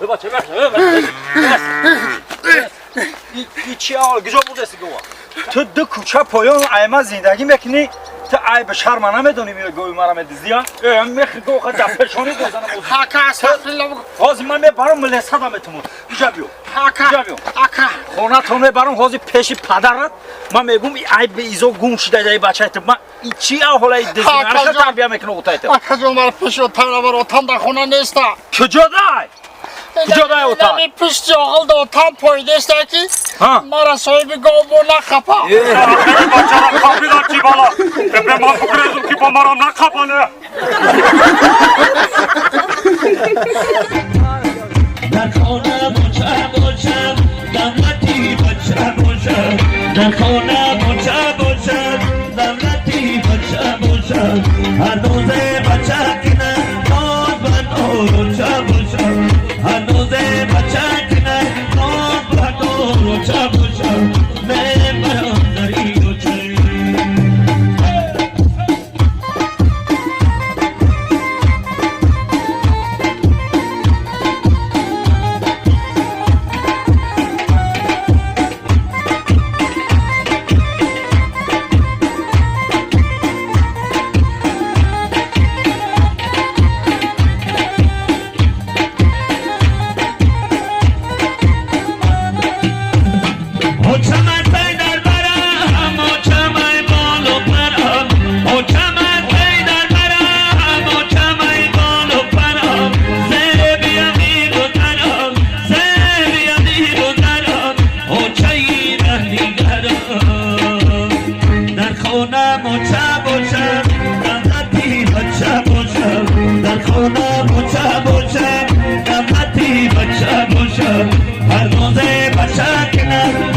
بابا چه این چیه حال گجا بوده سگوا تو دو کوچه پایان ایما زندگی میکنی تو ای به شرم نمیدونی میگه گوی مرا میدزدی ها میخ گو خود دفشونی بزنم حاکا استغفرالله حاضر من میبرم ملسه دامتون اینجا بیو حاکا خونه تو میبرم حاضر پیش پدرت من میگم ای به ایزو گم شده ای بچه تو من این چیه حالا این دزدی مرا تربیه میکنه اوتای تو حاکا جون مرا پیش و تن و تن در خونه نیستا کجا دای کجا دای اوتا نمی پیش جاغل دا تن پایده است که مرا صاحب گاو نخپا بچه را کافی دار چی بالا به من بگریزم که با مرا نخپانه در خانه بچه دولتی بچه باشم در خانه بچه دولتی بچه هر روزه بچه کنه ناز و نور باشم هر روزه بچه کنه ناز و نور باشم برام داری هر روزه بچه کنه